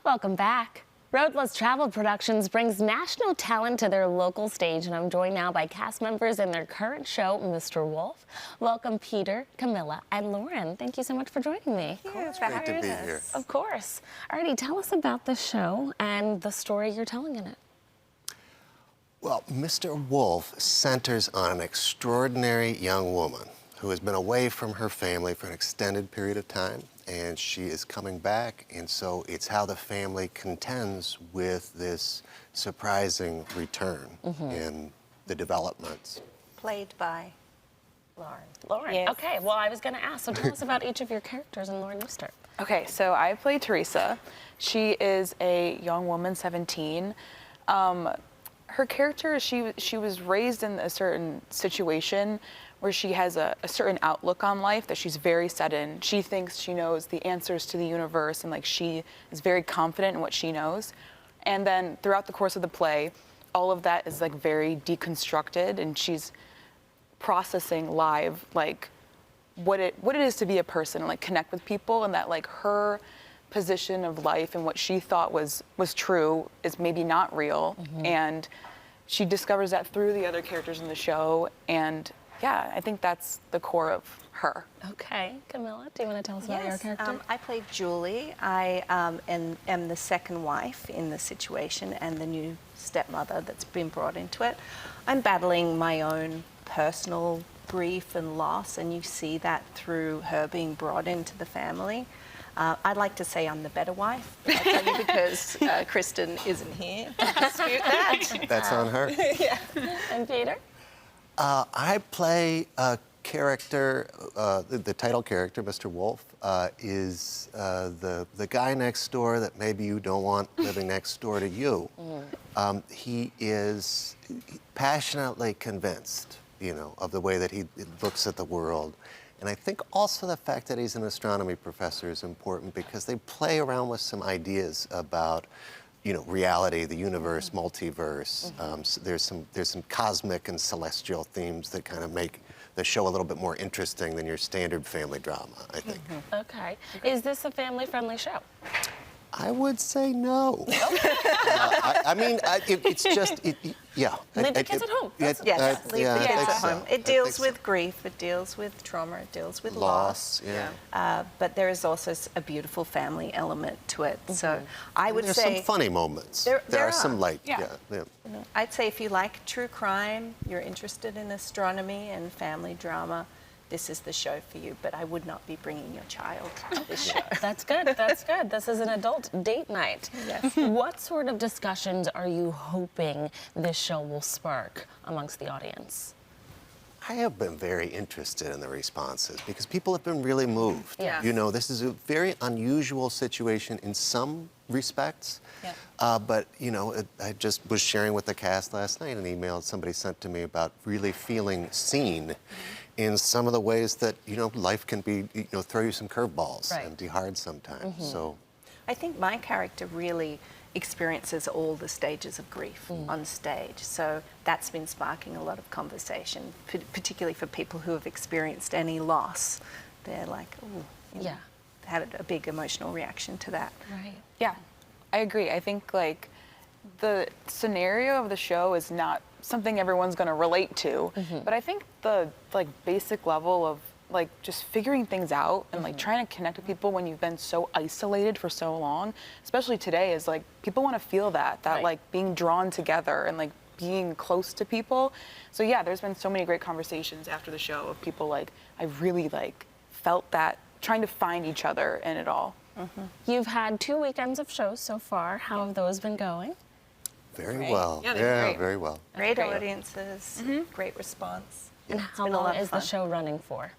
Welcome back. Road Less Traveled Productions brings national talent to their local stage, and I'm joined now by cast members in their current show, Mr. Wolf. Welcome, Peter, Camilla, and Lauren. Thank you so much for joining me. It's great to be here. Of course. Alrighty, tell us about the show and the story you're telling in it. Well, Mr. Wolf centers on an extraordinary young woman who has been away from her family for an extended period of time, and she is coming back, and so it's how the family contends with this surprising return in the developments. Played by Lauren. Lauren. Yes. Okay, well, I was going to ask, so tell us about each of your characters, and Lauren, you start. Okay, so I play Teresa. She is a young woman, 17. Her character, she was raised in a certain situation where she has a certain outlook on life that she's very set in. She thinks she knows the answers to the universe, and like she is very confident in what she knows. And then throughout the course of the play, all of that is like very deconstructed, and she's processing live like what it is to be a person and like connect with people, and that like her position of life and what she thought was true is maybe not real. And she discovers that through the other characters in the show, and yeah, I think that's the core of her. Okay, Camilla, do you want to tell us about your character? I played Julie. I am the second wife in the situation and the new stepmother that's been brought into it. I'm battling my own personal grief and loss, and you see that through her being brought into the family. I'd like to say I'm the better wife, I'll tell you, because Kristen isn't here to dispute that. That's on her. Yeah. And Peter? I play a character, the title character, Mr. Wolf, is the guy next door that maybe you don't want living next door to you. He is passionately convinced, you know, of the way that he looks at the world. And I think also the fact that he's an astronomy professor is important because they play around with some ideas about, you know, reality, the universe, multiverse. So there's some cosmic and celestial themes that kind of make the show a little bit more interesting than your standard family drama, I think. Okay. Is this a family-friendly show? I would say no. I mean, it's just, yeah. Leave the kids at home. Yes, leave the kids at home. It deals with grief, it deals with trauma, it deals with loss. Yeah. But there is also a beautiful family element to it. So I would There's say... some funny moments. There are are. some light, Yeah. I'd say if you like true crime, you're interested in astronomy and family drama, this is the show for you, but I would not be bringing your child to this show. That's good, that's good. This is an adult date night. Yes. What sort of discussions are you hoping this show will spark amongst the audience? I have been very interested in the responses because people have been really moved. Yeah. You know, this is a very unusual situation in some respects. Yeah. But, you know, I just was sharing with the cast last night an email somebody sent to me about really feeling seen in some of the ways that, you know, life can be, you know, throw you some curveballs and be hard sometimes. So I think my character really experiences all the stages of grief on stage. So that's been sparking a lot of conversation, particularly for people who have experienced any loss. They're like, oh, Yeah. had a big emotional reaction to that. Right. Yeah, I agree. I think like the scenario of the show is not something everyone's going to relate to, but I think the like basic level of like just figuring things out and like trying to connect with people when you've been so isolated for so long, especially today, is like people want to feel that Right. like being drawn together and like being close to people. So yeah, there's been so many great conversations after the show of people like, I really like felt that, trying to find each other in it all. You've had 2 weekends of shows so far. How have those been going? very well. Yeah, they're great. Very well. Great great. audiences, great response. And how been a long lot of is the fun. show running for?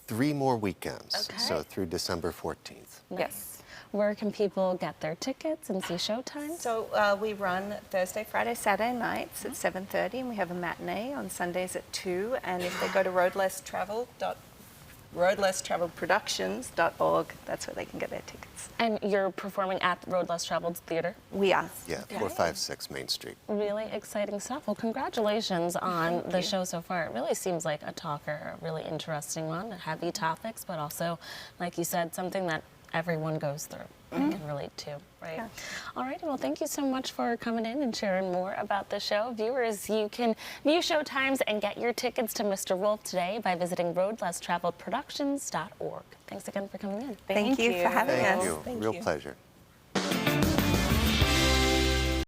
3 more weekends, Okay. so through December 14th. Yes. Where can people get their tickets and see showtimes? So we run Thursday, Friday, Saturday nights at 7:30, and we have a matinee on Sundays at 2. And if they go to roadlesstravelproductions.org, that's where they can get their tickets. And you're performing at Road Less Traveled Theater? We are. Yeah, 456 Main Street. Really exciting stuff. Well, congratulations on the show so far. It really seems like a talker, a really interesting one, heavy topics, but also, like you said, something that everyone goes through. I can relate to. Right. All right. Well, thank you so much for coming in and sharing more about the show. Viewers, you can view showtimes and get your tickets to Mr. Wolf today by visiting roadlesstraveledproductions.org. Thanks again for coming in. Thank you for having us. Thank you. Real pleasure.